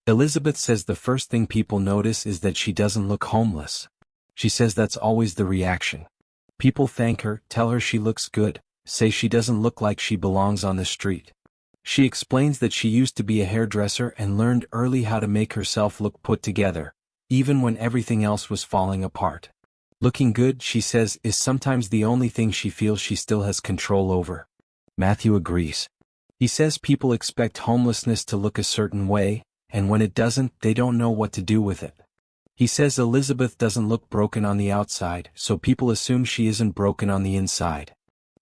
Elizabeth says the first thing people notice is that she doesn't look homeless. She says that's always the reaction. People thank her, tell her she looks good, say she doesn't look like she belongs on the street. She explains that she used to be a hairdresser and learned early how to make herself look put together, even when everything else was falling apart. Looking good, she says, is sometimes the only thing she feels she still has control over. Matthew agrees. He says people expect homelessness to look a certain way, and when it doesn't, they don't know what to do with it. He says Elizabeth doesn't look broken on the outside, so people assume she isn't broken on the inside.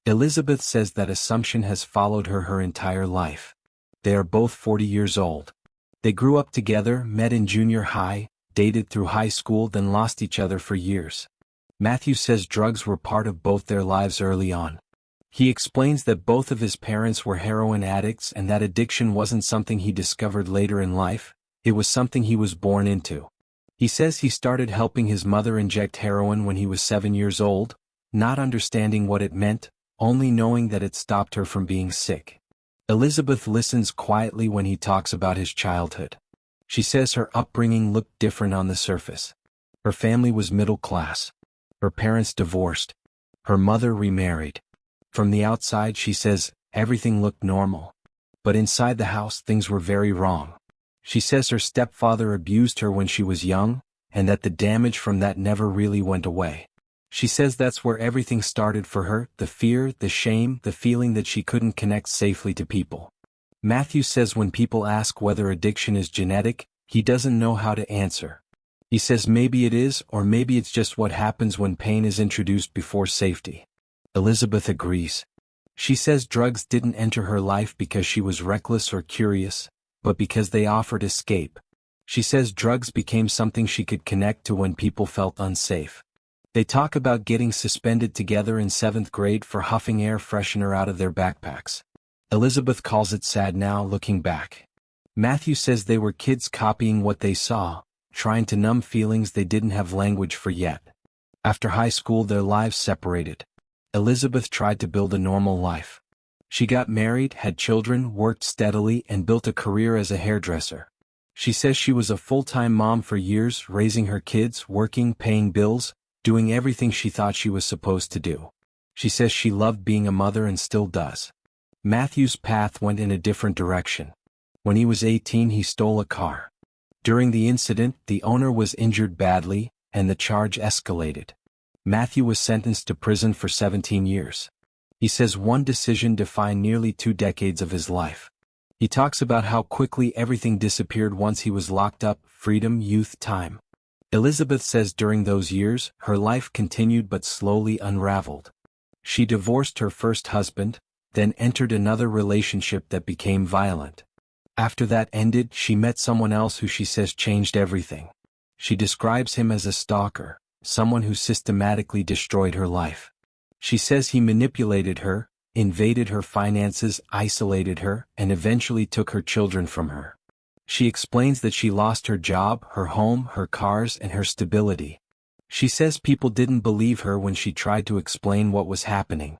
Elizabeth says that assumption has followed her entire life. They are both 40 years old. They grew up together, met in junior high, dated through high school, then lost each other for years. Matthew says drugs were part of both their lives early on. He explains that both of his parents were heroin addicts and that addiction wasn't something he discovered later in life, it was something he was born into. He says he started helping his mother inject heroin when he was 7 years old, not understanding what it meant, only knowing that it stopped her from being sick. Elizabeth listens quietly when he talks about his childhood. She says her upbringing looked different on the surface. Her family was middle class. Her parents divorced. Her mother remarried. From the outside, she says, everything looked normal. But inside the house, things were very wrong. She says her stepfather abused her when she was young, and that the damage from that never really went away. She says that's where everything started for her, the fear, the shame, the feeling that she couldn't connect safely to people. Matthew says when people ask whether addiction is genetic, he doesn't know how to answer. He says maybe it is, or maybe it's just what happens when pain is introduced before safety. Elizabeth agrees. She says drugs didn't enter her life because she was reckless or curious, but because they offered escape. She says drugs became something she could connect to when people felt unsafe. They talk about getting suspended together in 7th grade for huffing air freshener out of their backpacks. Elizabeth calls it sad now looking back. Matthew says they were kids copying what they saw, trying to numb feelings they didn't have language for yet. After high school, their lives separated. Elizabeth tried to build a normal life. She got married, had children, worked steadily, and built a career as a hairdresser. She says she was a full-time mom for years, raising her kids, working, paying bills, doing everything she thought she was supposed to do. She says she loved being a mother and still does. Matthew's path went in a different direction. When he was 18, he stole a car. During the incident, the owner was injured badly, and the charge escalated. Matthew was sentenced to prison for 17 years. He says one decision defined nearly 2 decades of his life. He talks about how quickly everything disappeared once he was locked up: freedom, youth, time. Elizabeth says during those years, her life continued but slowly unraveled. She divorced her first husband, then entered another relationship that became violent. After that ended, she met someone else who she says changed everything. She describes him as a stalker, someone who systematically destroyed her life. She says he manipulated her, invaded her finances, isolated her, and eventually took her children from her. She explains that she lost her job, her home, her cars, and her stability. She says people didn't believe her when she tried to explain what was happening.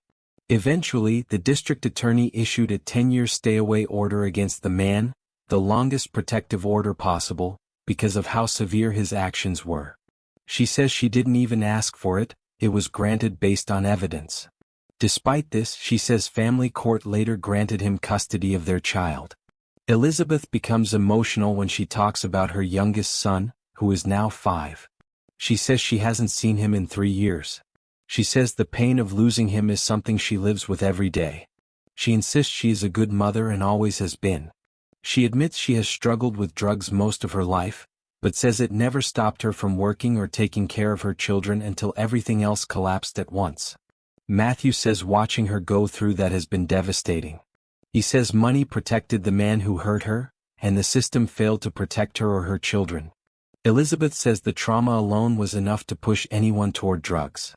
Eventually, the district attorney issued a 10-year stay-away order against the man, the longest protective order possible, because of how severe his actions were. She says she didn't even ask for it, it was granted based on evidence. Despite this, she says family court later granted him custody of their child. Elizabeth becomes emotional when she talks about her youngest son, who is now 5. She says she hasn't seen him in 3 years. She says the pain of losing him is something she lives with every day. She insists she is a good mother and always has been. She admits she has struggled with drugs most of her life, but says it never stopped her from working or taking care of her children until everything else collapsed at once. Matthew says watching her go through that has been devastating. He says money protected the man who hurt her, and the system failed to protect her or her children. Elizabeth says the trauma alone was enough to push anyone toward drugs.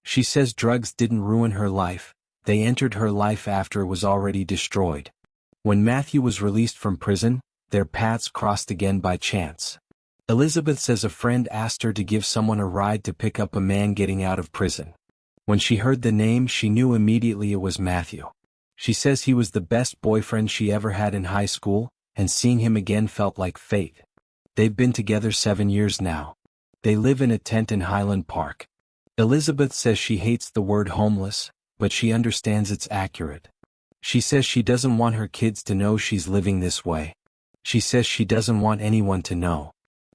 She says drugs didn't ruin her life, they entered her life after it was already destroyed. When Matthew was released from prison, their paths crossed again by chance. Elizabeth says a friend asked her to give someone a ride to pick up a man getting out of prison. When she heard the name, she knew immediately it was Matthew. She says he was the best boyfriend she ever had in high school, and seeing him again felt like fate. They've been together 7 years now. They live in a tent in Highland Park. Elizabeth says she hates the word homeless, but she understands it's accurate. She says she doesn't want her kids to know she's living this way. She says she doesn't want anyone to know.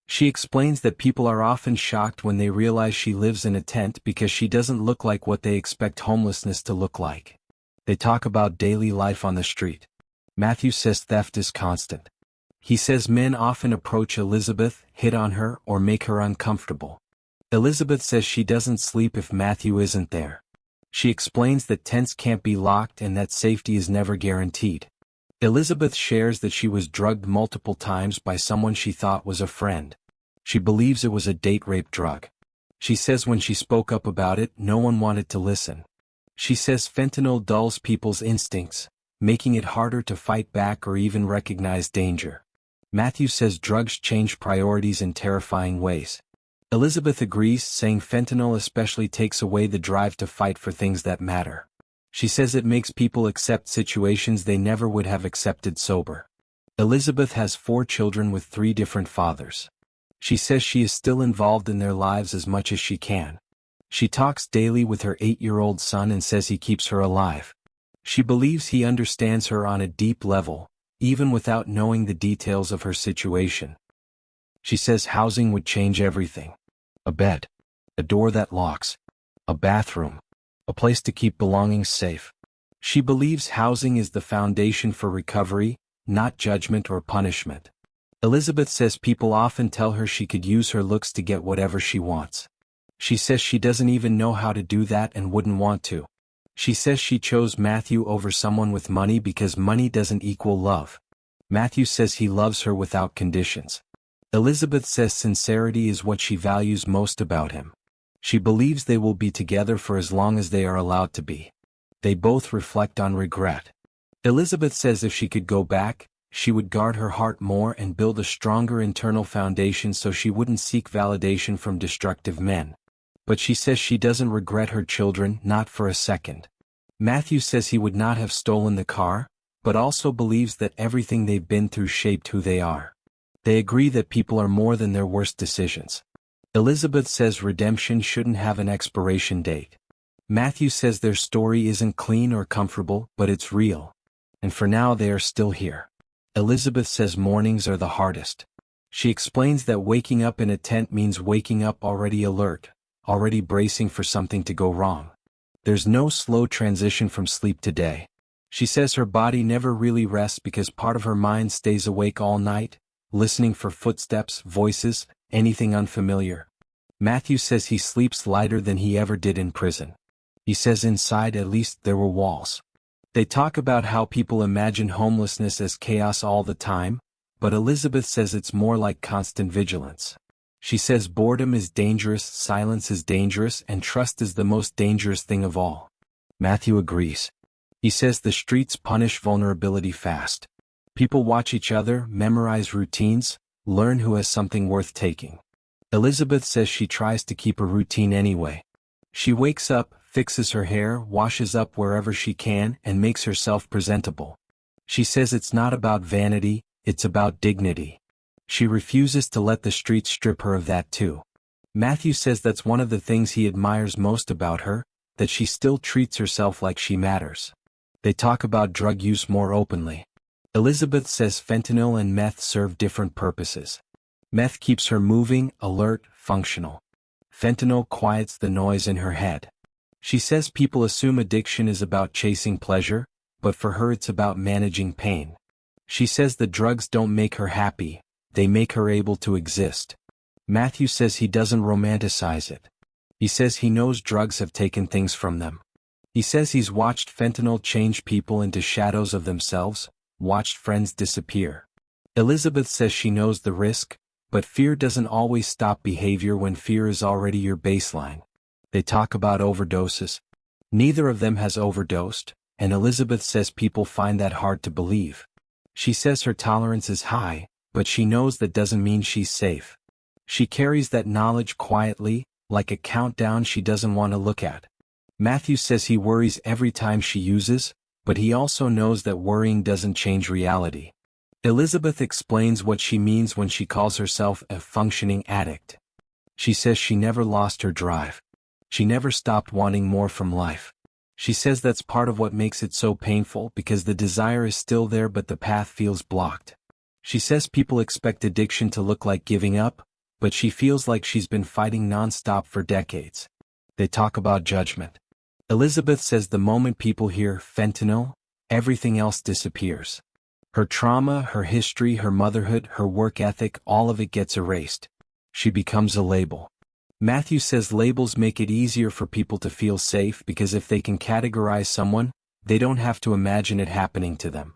She explains that people are often shocked when they realize she lives in a tent because she doesn't look like what they expect homelessness to look like. They talk about daily life on the street. Matthew says theft is constant. He says men often approach Elizabeth, hit on her, or make her uncomfortable. Elizabeth says she doesn't sleep if Matthew isn't there. She explains that tents can't be locked and that safety is never guaranteed. Elizabeth shares that she was drugged multiple times by someone she thought was a friend. She believes it was a date rape drug. She says when she spoke up about it, no one wanted to listen. She says fentanyl dulls people's instincts, making it harder to fight back or even recognize danger. Matthew says drugs change priorities in terrifying ways. Elizabeth agrees, saying fentanyl especially takes away the drive to fight for things that matter. She says it makes people accept situations they never would have accepted sober. Elizabeth has 4 children with 3 different fathers. She says she is still involved in their lives as much as she can. She talks daily with her 8-year-old son and says he keeps her alive. She believes he understands her on a deep level, even without knowing the details of her situation. She says housing would change everything. A bed. A door that locks. A bathroom. A place to keep belongings safe. She believes housing is the foundation for recovery, not judgment or punishment. Elizabeth says people often tell her she could use her looks to get whatever she wants. She says she doesn't even know how to do that and wouldn't want to. She says she chose Matthew over someone with money because money doesn't equal love. Matthew says he loves her without conditions. Elizabeth says sincerity is what she values most about him. She believes they will be together for as long as they are allowed to be. They both reflect on regret. Elizabeth says if she could go back, she would guard her heart more and build a stronger internal foundation so she wouldn't seek validation from destructive men. But she says she doesn't regret her children, not for a second. Matthew says he would not have stolen the car, but also believes that everything they've been through shaped who they are. They agree that people are more than their worst decisions. Elizabeth says redemption shouldn't have an expiration date. Matthew says their story isn't clean or comfortable, but it's real. And for now they are still here. Elizabeth says mornings are the hardest. She explains that waking up in a tent means waking up already alert, already bracing for something to go wrong. There's no slow transition from sleep to day. She says her body never really rests because part of her mind stays awake all night, listening for footsteps, voices, anything unfamiliar. Matthew says he sleeps lighter than he ever did in prison. He says inside at least there were walls. They talk about how people imagine homelessness as chaos all the time, but Elizabeth says it's more like constant vigilance. She says boredom is dangerous, silence is dangerous, and trust is the most dangerous thing of all. Matthew agrees. He says the streets punish vulnerability fast. People watch each other, memorize routines, learn who has something worth taking. Elizabeth says she tries to keep a routine anyway. She wakes up, fixes her hair, washes up wherever she can, and makes herself presentable. She says it's not about vanity, it's about dignity. She refuses to let the streets strip her of that too. Matthew says that's one of the things he admires most about her, that she still treats herself like she matters. They talk about drug use more openly. Elizabeth says fentanyl and meth serve different purposes. Meth keeps her moving, alert, functional. Fentanyl quiets the noise in her head. She says people assume addiction is about chasing pleasure, but for her it's about managing pain. She says the drugs don't make her happy, they make her able to exist. Matthew says he doesn't romanticize it. He says he knows drugs have taken things from them. He says he's watched fentanyl change people into shadows of themselves, watched friends disappear. Elizabeth says she knows the risk, but fear doesn't always stop behavior when fear is already your baseline. They talk about overdoses. Neither of them has overdosed, and Elizabeth says people find that hard to believe. She says her tolerance is high, but she knows that doesn't mean she's safe. She carries that knowledge quietly, like a countdown she doesn't want to look at. Matthew says he worries every time she uses, but he also knows that worrying doesn't change reality. Elizabeth explains what she means when she calls herself a functioning addict. She says she never lost her drive. She never stopped wanting more from life. She says that's part of what makes it so painful, because the desire is still there but the path feels blocked. She says people expect addiction to look like giving up, but she feels like she's been fighting non-stop for decades. They talk about judgment. Elizabeth says the moment people hear fentanyl, everything else disappears. Her trauma, her history, her motherhood, her work ethic, all of it gets erased. She becomes a label. Matthew says labels make it easier for people to feel safe because if they can categorize someone, they don't have to imagine it happening to them.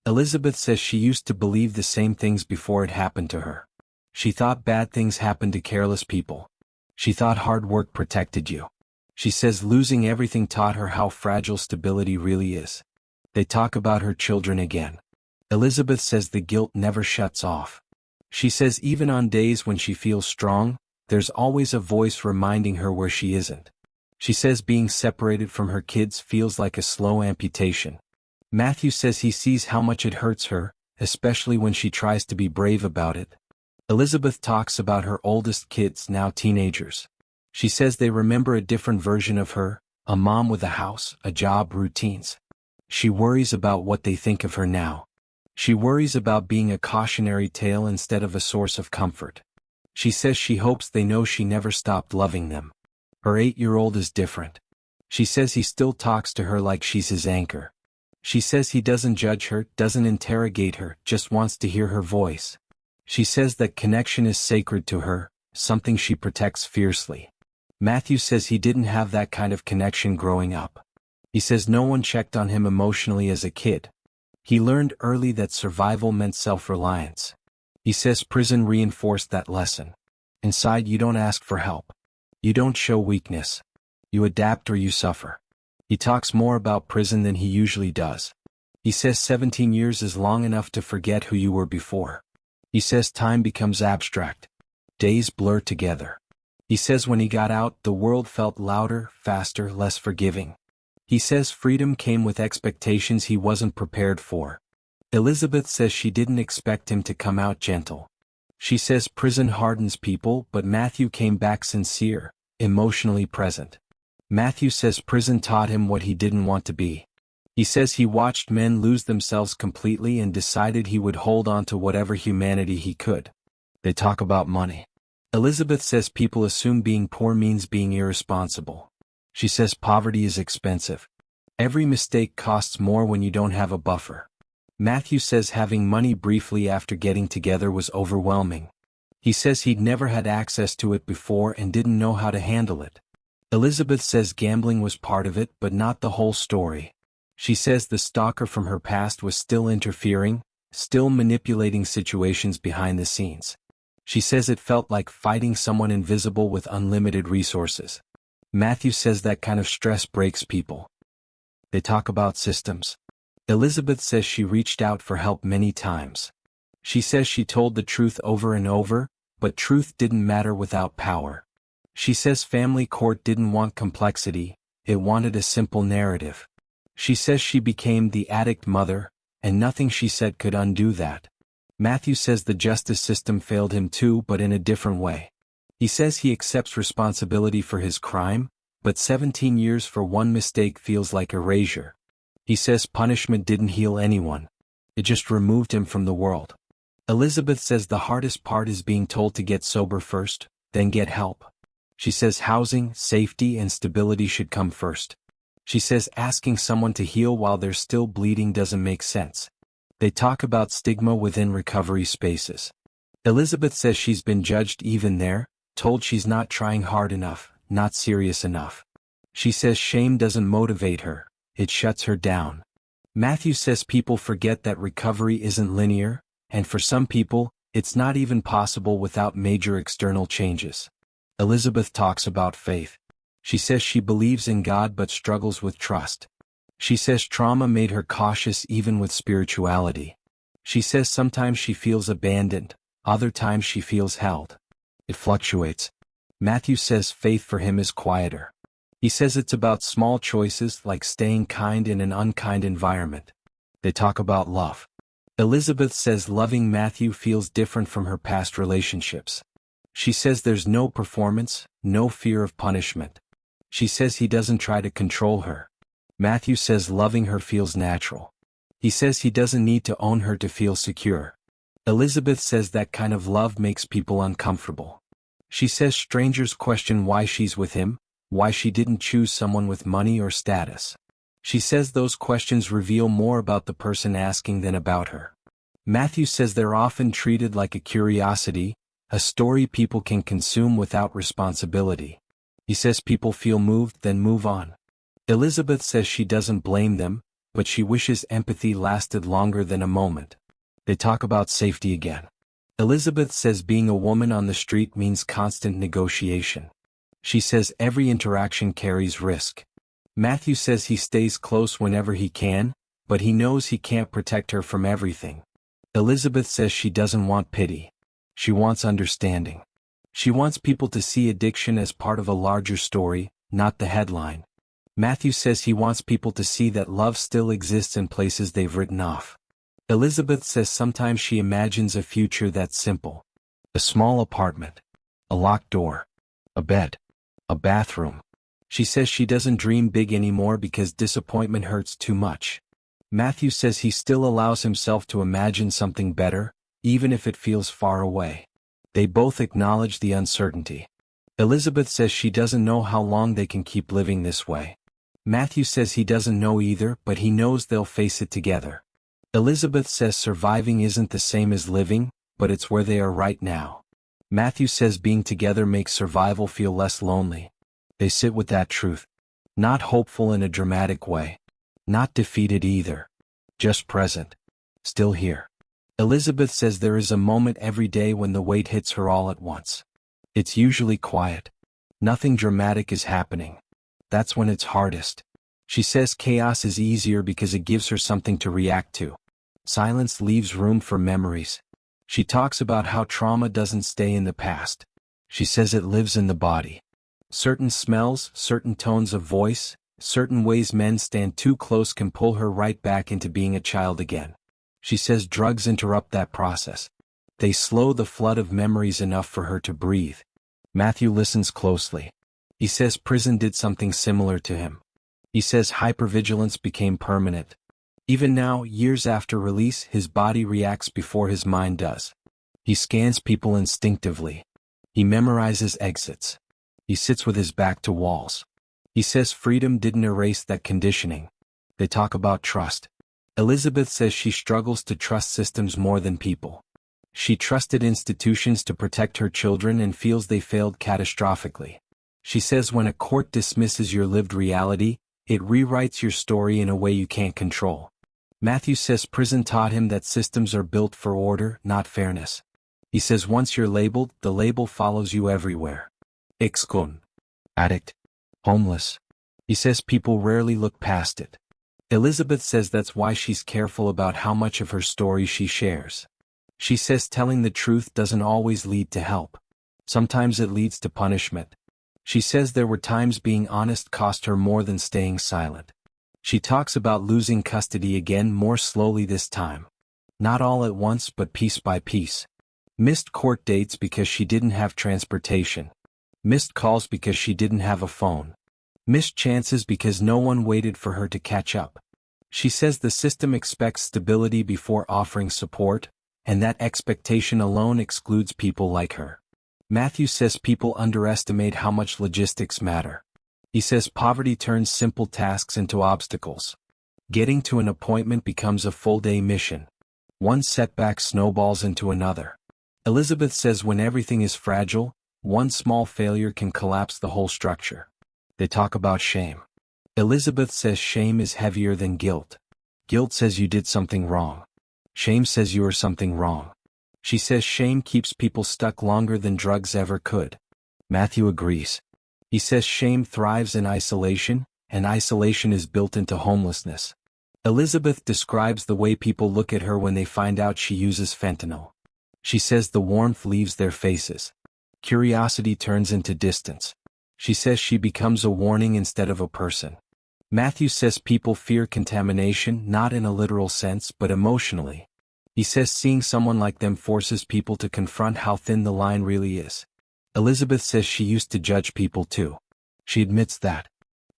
Elizabeth says she used to believe the same things before it happened to her. She thought bad things happened to careless people. She thought hard work protected you. She says losing everything taught her how fragile stability really is. They talk about her children again. Elizabeth says the guilt never shuts off. She says even on days when she feels strong, there's always a voice reminding her where she isn't. She says being separated from her kids feels like a slow amputation. Matthew says he sees how much it hurts her, especially when she tries to be brave about it. Elizabeth talks about her oldest kids, now teenagers. She says they remember a different version of her, a mom with a house, a job, routines. She worries about what they think of her now. She worries about being a cautionary tale instead of a source of comfort. She says she hopes they know she never stopped loving them. Her 8-year-old is different. She says he still talks to her like she's his anchor. She says he doesn't judge her, doesn't interrogate her, just wants to hear her voice. She says that connection is sacred to her, something she protects fiercely. Matthew says he didn't have that kind of connection growing up. He says no one checked on him emotionally as a kid. He learned early that survival meant self-reliance. He says prison reinforced that lesson. Inside you don't ask for help. You don't show weakness. You adapt or you suffer. He talks more about prison than he usually does. He says 17 years is long enough to forget who you were before. He says time becomes abstract. Days blur together. He says when he got out, the world felt louder, faster, less forgiving. He says freedom came with expectations he wasn't prepared for. Elizabeth says she didn't expect him to come out gentle. She says prison hardens people, but Matthew came back sincere, emotionally present. Matthew says prison taught him what he didn't want to be. He says he watched men lose themselves completely and decided he would hold on to whatever humanity he could. They talk about money. Elizabeth says people assume being poor means being irresponsible. She says poverty is expensive. Every mistake costs more when you don't have a buffer. Matthew says having money briefly after getting together was overwhelming. He says he'd never had access to it before and didn't know how to handle it. Elizabeth says gambling was part of it but not the whole story. She says the stalker from her past was still interfering, still manipulating situations behind the scenes. She says it felt like fighting someone invisible with unlimited resources. Matthew says that kind of stress breaks people. They talk about systems. Elizabeth says she reached out for help many times. She says she told the truth over and over, but truth didn't matter without power. She says family court didn't want complexity, it wanted a simple narrative. She says she became the addict mother, and nothing she said could undo that. Matthew says the justice system failed him too, but in a different way. He says he accepts responsibility for his crime, but 17 years for one mistake feels like erasure. He says punishment didn't heal anyone. It just removed him from the world. Elizabeth says the hardest part is being told to get sober first, then get help. She says housing, safety, and stability should come first. She says asking someone to heal while they're still bleeding doesn't make sense. They talk about stigma within recovery spaces. Elizabeth says she's been judged even there, told she's not trying hard enough, not serious enough. She says shame doesn't motivate her, it shuts her down. Matthew says people forget that recovery isn't linear, and for some people, it's not even possible without major external changes. Elizabeth talks about faith. She says she believes in God but struggles with trust. She says trauma made her cautious even with spirituality. She says sometimes she feels abandoned, other times she feels held. It fluctuates. Matthew says faith for him is quieter. He says it's about small choices like staying kind in an unkind environment. They talk about love. Elizabeth says loving Matthew feels different from her past relationships. She says there's no performance, no fear of punishment. She says he doesn't try to control her. Matthew says loving her feels natural. He says he doesn't need to own her to feel secure. Elizabeth says that kind of love makes people uncomfortable. She says strangers question why she's with him, why she didn't choose someone with money or status. She says those questions reveal more about the person asking than about her. Matthew says they're often treated like a curiosity, a story people can consume without responsibility. He says people feel moved then move on. Elizabeth says she doesn't blame them, but she wishes empathy lasted longer than a moment. They talk about safety again. Elizabeth says being a woman on the street means constant negotiation. She says every interaction carries risk. Matthew says he stays close whenever he can, but he knows he can't protect her from everything. Elizabeth says she doesn't want pity. She wants understanding. She wants people to see addiction as part of a larger story, not the headline. Matthew says he wants people to see that love still exists in places they've written off. Elizabeth says sometimes she imagines a future that's simple. A small apartment. A locked door. A bed. A bathroom. She says she doesn't dream big anymore because disappointment hurts too much. Matthew says he still allows himself to imagine something better, even if it feels far away. They both acknowledge the uncertainty. Elizabeth says she doesn't know how long they can keep living this way. Matthew says he doesn't know either, but he knows they'll face it together. Elizabeth says surviving isn't the same as living, but it's where they are right now. Matthew says being together makes survival feel less lonely. They sit with that truth. Not hopeful in a dramatic way. Not defeated either. Just present. Still here. Elizabeth says there is a moment every day when the weight hits her all at once. It's usually quiet. Nothing dramatic is happening. That's when it's hardest. She says chaos is easier because it gives her something to react to. Silence leaves room for memories. She talks about how trauma doesn't stay in the past. She says it lives in the body. Certain smells, certain tones of voice, certain ways men stand too close can pull her right back into being a child again. She says drugs interrupt that process. They slow the flood of memories enough for her to breathe. Matthew listens closely. He says prison did something similar to him. He says hypervigilance became permanent. Even now, years after release, his body reacts before his mind does. He scans people instinctively. He memorizes exits. He sits with his back to walls. He says freedom didn't erase that conditioning. They talk about trust. Elizabeth says she struggles to trust systems more than people. She trusted institutions to protect her children and feels they failed catastrophically. She says when a court dismisses your lived reality, it rewrites your story in a way you can't control. Matthew says prison taught him that systems are built for order, not fairness. He says once you're labeled, the label follows you everywhere. Ex-con. Addict. Homeless. He says people rarely look past it. Elizabeth says that's why she's careful about how much of her story she shares. She says telling the truth doesn't always lead to help. Sometimes it leads to punishment. She says there were times being honest cost her more than staying silent. She talks about losing custody again more slowly this time. Not all at once but piece by piece. Missed court dates because she didn't have transportation. Missed calls because she didn't have a phone. Missed chances because no one waited for her to catch up. She says the system expects stability before offering support, and that expectation alone excludes people like her. Matthew says people underestimate how much logistics matter. He says poverty turns simple tasks into obstacles. Getting to an appointment becomes a full-day mission. One setback snowballs into another. Elizabeth says when everything is fragile, one small failure can collapse the whole structure. They talk about shame. Elizabeth says shame is heavier than guilt. Guilt says you did something wrong. Shame says you are something wrong. She says shame keeps people stuck longer than drugs ever could. Matthew agrees. He says shame thrives in isolation, and isolation is built into homelessness. Elizabeth describes the way people look at her when they find out she uses fentanyl. She says the warmth leaves their faces. Curiosity turns into distance. She says she becomes a warning instead of a person. Matthew says people fear contamination not in a literal sense but emotionally. He says seeing someone like them forces people to confront how thin the line really is. Elizabeth says she used to judge people too. She admits that.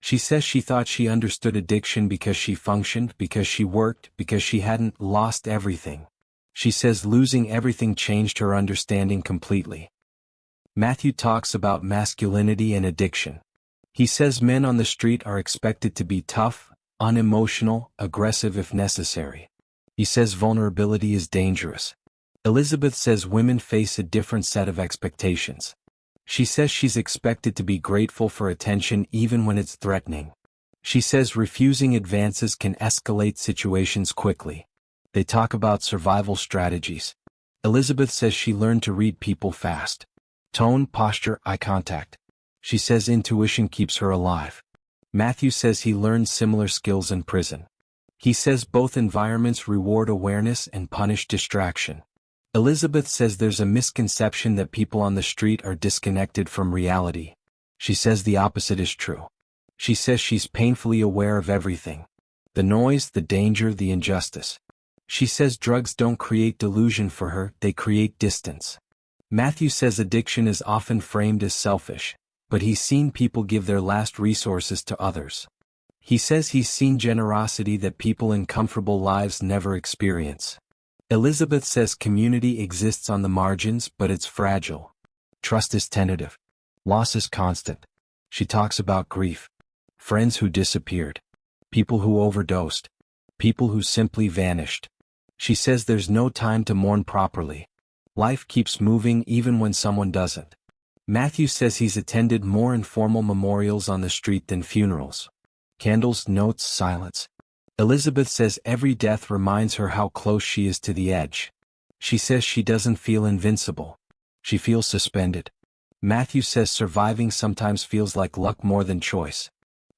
She says she thought she understood addiction because she functioned, because she worked, because she hadn't lost everything. She says losing everything changed her understanding completely. Matthew talks about masculinity and addiction. He says men on the street are expected to be tough, unemotional, aggressive if necessary. He says vulnerability is dangerous. Elizabeth says women face a different set of expectations. She says she's expected to be grateful for attention even when it's threatening. She says refusing advances can escalate situations quickly. They talk about survival strategies. Elizabeth says she learned to read people fast. Tone, posture, eye contact. She says intuition keeps her alive. Matthew says he learned similar skills in prison. He says both environments reward awareness and punish distraction. Elizabeth says there's a misconception that people on the street are disconnected from reality. She says the opposite is true. She says she's painfully aware of everything. The noise, the danger, the injustice. She says drugs don't create delusion for her, they create distance. Matthew says addiction is often framed as selfish, but he's seen people give their last resources to others. He says he's seen generosity that people in comfortable lives never experience. Elizabeth says community exists on the margins, but it's fragile. Trust is tentative. Loss is constant. She talks about grief. Friends who disappeared. People who overdosed. People who simply vanished. She says there's no time to mourn properly. Life keeps moving even when someone doesn't. Matthew says he's attended more informal memorials on the street than funerals. Candles, notes, silence. Elizabeth says every death reminds her how close she is to the edge. She says she doesn't feel invincible. She feels suspended. Matthew says surviving sometimes feels like luck more than choice.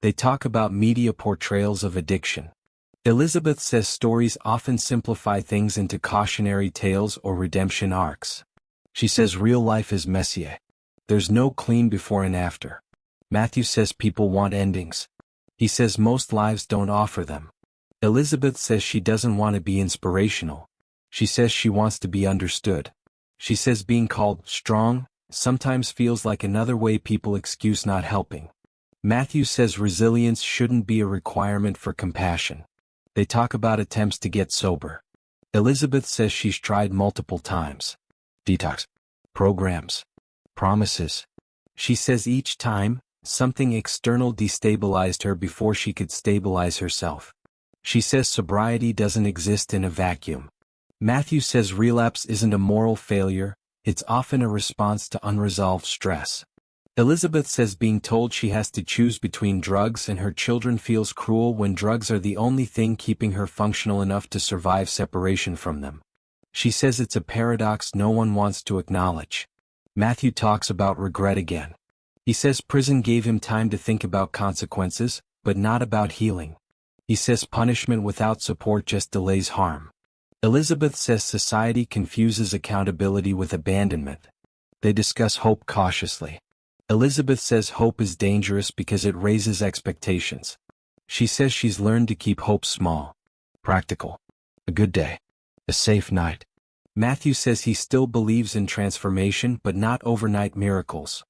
They talk about media portrayals of addiction. Elizabeth says stories often simplify things into cautionary tales or redemption arcs. She says real life is messy. There's no clean before and after. Matthew says people want endings. He says most lives don't offer them. Elizabeth says she doesn't want to be inspirational. She says she wants to be understood. She says being called strong sometimes feels like another way people excuse not helping. Matthew says resilience shouldn't be a requirement for compassion. They talk about attempts to get sober. Elizabeth says she's tried multiple times. Detox. Programs. Promises. She says each time, something external destabilized her before she could stabilize herself. She says sobriety doesn't exist in a vacuum. Matthew says relapse isn't a moral failure, it's often a response to unresolved stress. Elizabeth says being told she has to choose between drugs and her children feels cruel when drugs are the only thing keeping her functional enough to survive separation from them. She says it's a paradox no one wants to acknowledge. Matthew talks about regret again. He says prison gave him time to think about consequences, but not about healing. He says punishment without support just delays harm. Elizabeth says society confuses accountability with abandonment. They discuss hope cautiously. Elizabeth says hope is dangerous because it raises expectations. She says she's learned to keep hope small. Practical. A good day. A safe night. Matthew says he still believes in transformation but not overnight miracles.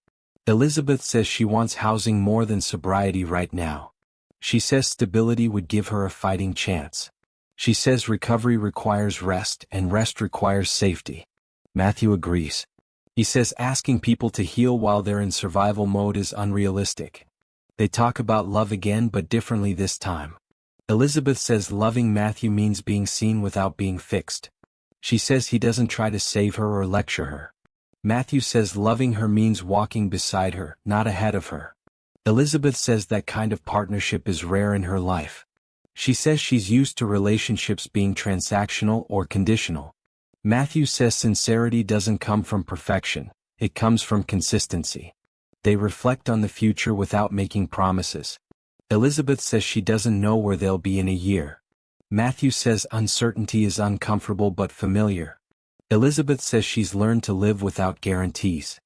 Elizabeth says she wants housing more than sobriety right now. She says stability would give her a fighting chance. She says recovery requires rest and rest requires safety. Matthew agrees. He says asking people to heal while they're in survival mode is unrealistic. They talk about love again but differently this time. Elizabeth says loving Matthew means being seen without being fixed. She says he doesn't try to save her or lecture her. Matthew says loving her means walking beside her, not ahead of her. Elizabeth says that kind of partnership is rare in her life. She says she's used to relationships being transactional or conditional. Matthew says sincerity doesn't come from perfection, it comes from consistency. They reflect on the future without making promises. Elizabeth says she doesn't know where they'll be in a year. Matthew says uncertainty is uncomfortable but familiar. Elizabeth says she's learned to live without guarantees.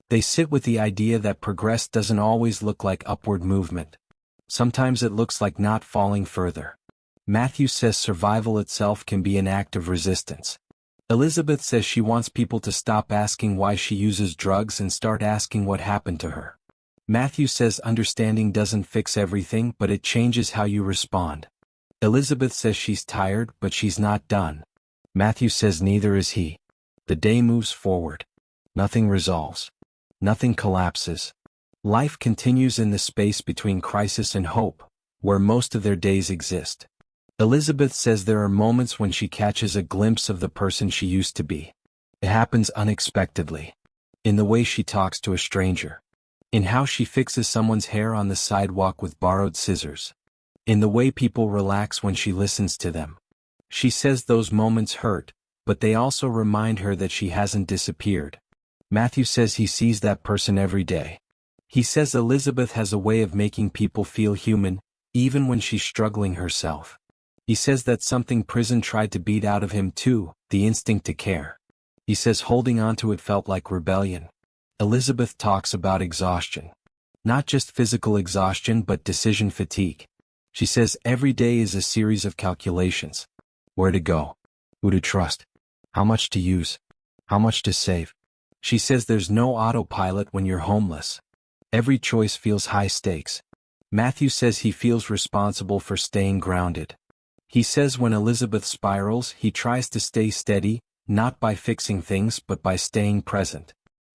They sit with the idea that progress doesn't always look like upward movement. Sometimes it looks like not falling further. Matthew says survival itself can be an act of resistance. Elizabeth says she wants people to stop asking why she uses drugs and start asking what happened to her. Matthew says understanding doesn't fix everything, but it changes how you respond. Elizabeth says she's tired, but she's not done. Matthew says neither is he. The day moves forward. Nothing resolves. Nothing collapses. Life continues in the space between crisis and hope, where most of their days exist. Elizabeth says there are moments when she catches a glimpse of the person she used to be. It happens unexpectedly. In the way she talks to a stranger. In how she fixes someone's hair on the sidewalk with borrowed scissors. In the way people relax when she listens to them. She says those moments hurt, but they also remind her that she hasn't disappeared. Matthew says he sees that person every day. He says Elizabeth has a way of making people feel human, even when she's struggling herself. He says that's something prison tried to beat out of him too, the instinct to care. He says holding on to it felt like rebellion. Elizabeth talks about exhaustion. Not just physical exhaustion but decision fatigue. She says every day is a series of calculations. Where to go? Who to trust? How much to use? How much to save? She says there's no autopilot when you're homeless. Every choice feels high stakes. Matthew says he feels responsible for staying grounded. He says when Elizabeth spirals, he tries to stay steady, not by fixing things but by staying present.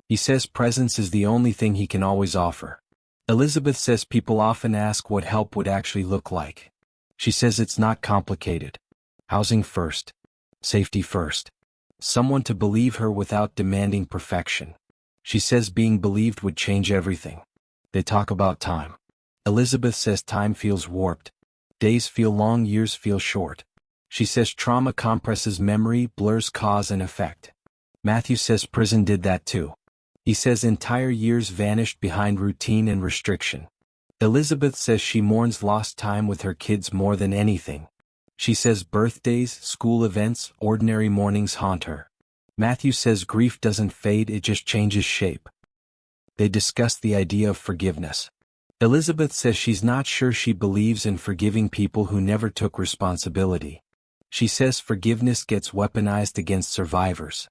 He says presence is the only thing he can always offer. Elizabeth says people often ask what help would actually look like. She says it's not complicated. Housing first. Safety first. Someone to believe her without demanding perfection. She says being believed would change everything. They talk about time. Elizabeth says time feels warped. Days feel long, years feel short. She says trauma compresses memory, blurs cause and effect. Matthew says prison did that too. He says entire years vanished behind routine and restriction. Elizabeth says she mourns lost time with her kids more than anything. She says birthdays, school events, ordinary mornings haunt her. Matthew says grief doesn't fade, it just changes shape. They discuss the idea of forgiveness. Elizabeth says she's not sure she believes in forgiving people who never took responsibility. She says forgiveness gets weaponized against survivors.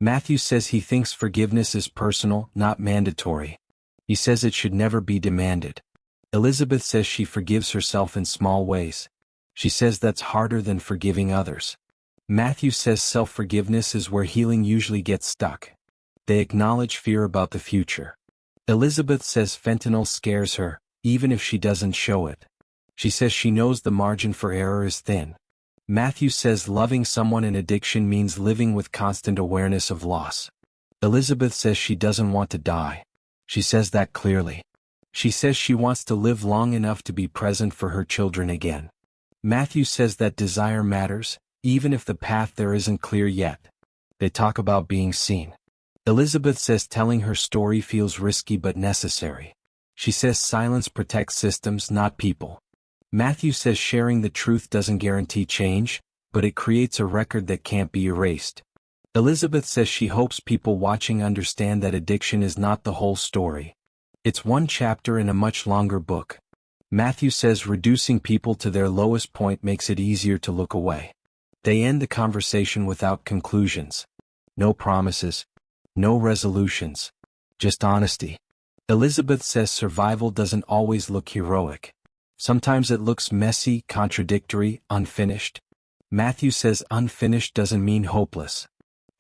Matthew says he thinks forgiveness is personal, not mandatory. He says it should never be demanded. Elizabeth says she forgives herself in small ways. She says that's harder than forgiving others. Matthew says self-forgiveness is where healing usually gets stuck. They acknowledge fear about the future. Elizabeth says fentanyl scares her, even if she doesn't show it. She says she knows the margin for error is thin. Matthew says loving someone in addiction means living with constant awareness of loss. Elizabeth says she doesn't want to die. She says that clearly. She says she wants to live long enough to be present for her children again. Matthew says that desire matters, even if the path there isn't clear yet. They talk about being seen. Elizabeth says telling her story feels risky but necessary. She says silence protects systems, not people. Matthew says sharing the truth doesn't guarantee change, but it creates a record that can't be erased. Elizabeth says she hopes people watching understand that addiction is not the whole story. It's one chapter in a much longer book. Matthew says reducing people to their lowest point makes it easier to look away. They end the conversation without conclusions. No promises. No resolutions. Just honesty. Elizabeth says survival doesn't always look heroic. Sometimes it looks messy, contradictory, unfinished. Matthew says unfinished doesn't mean hopeless.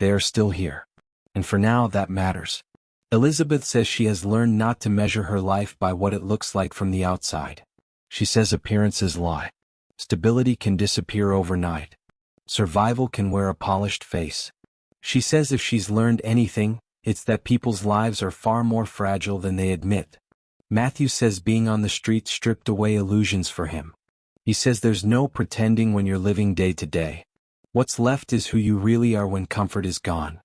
They are still here. And for now that matters. Elizabeth says she has learned not to measure her life by what it looks like from the outside. She says appearances lie. Stability can disappear overnight. Survival can wear a polished face. She says if she's learned anything, it's that people's lives are far more fragile than they admit. Matthew says being on the street stripped away illusions for him. He says there's no pretending when you're living day to day. What's left is who you really are when comfort is gone.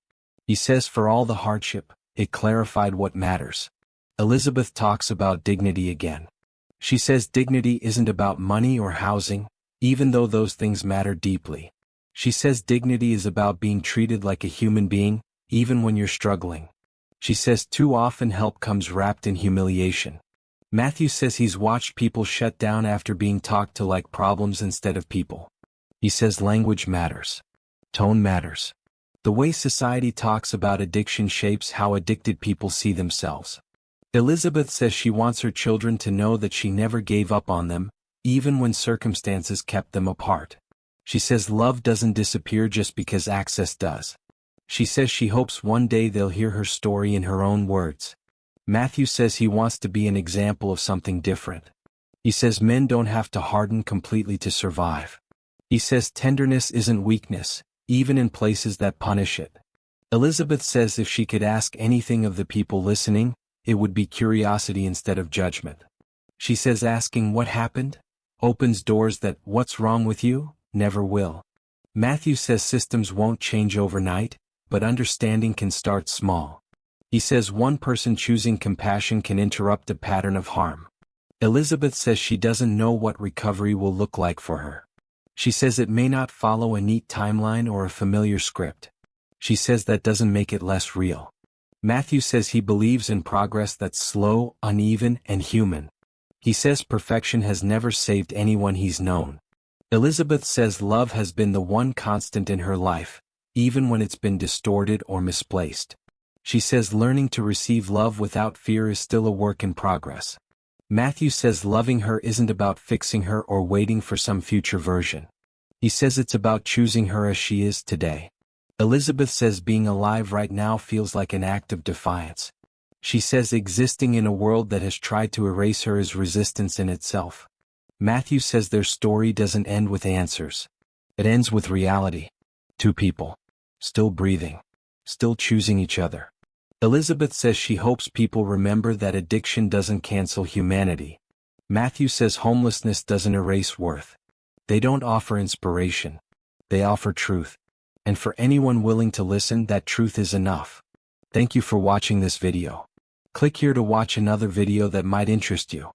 He says for all the hardship, it clarified what matters. Elizabeth talks about dignity again. She says dignity isn't about money or housing, even though those things matter deeply. She says dignity is about being treated like a human being, even when you're struggling. She says too often help comes wrapped in humiliation. Matthew says he's watched people shut down after being talked to like problems instead of people. He says language matters. Tone matters. The way society talks about addiction shapes how addicted people see themselves. Elizabeth says she wants her children to know that she never gave up on them, even when circumstances kept them apart. She says love doesn't disappear just because access does. She says she hopes one day they'll hear her story in her own words. Matthew says he wants to be an example of something different. He says men don't have to harden completely to survive. He says tenderness isn't weakness, even in places that punish it. Elizabeth says if she could ask anything of the people listening, it would be curiosity instead of judgment. She says asking what happened opens doors that what's wrong with you never will. Matthew says systems won't change overnight, but understanding can start small. He says one person choosing compassion can interrupt a pattern of harm. Elizabeth says she doesn't know what recovery will look like for her. She says it may not follow a neat timeline or a familiar script. She says that doesn't make it less real. Matthew says he believes in progress that's slow, uneven, and human. He says perfection has never saved anyone he's known. Elizabeth says love has been the one constant in her life, even when it's been distorted or misplaced. She says learning to receive love without fear is still a work in progress. Matthew says loving her isn't about fixing her or waiting for some future version. He says it's about choosing her as she is today. Elizabeth says being alive right now feels like an act of defiance. She says existing in a world that has tried to erase her is resistance in itself. Matthew says their story doesn't end with answers. It ends with reality. Two people. Still breathing. Still choosing each other. Elizabeth says she hopes people remember that addiction doesn't cancel humanity. Matthew says homelessness doesn't erase worth. They don't offer inspiration. They offer truth. And for anyone willing to listen, that truth is enough. Thank you for watching this video. Click here to watch another video that might interest you.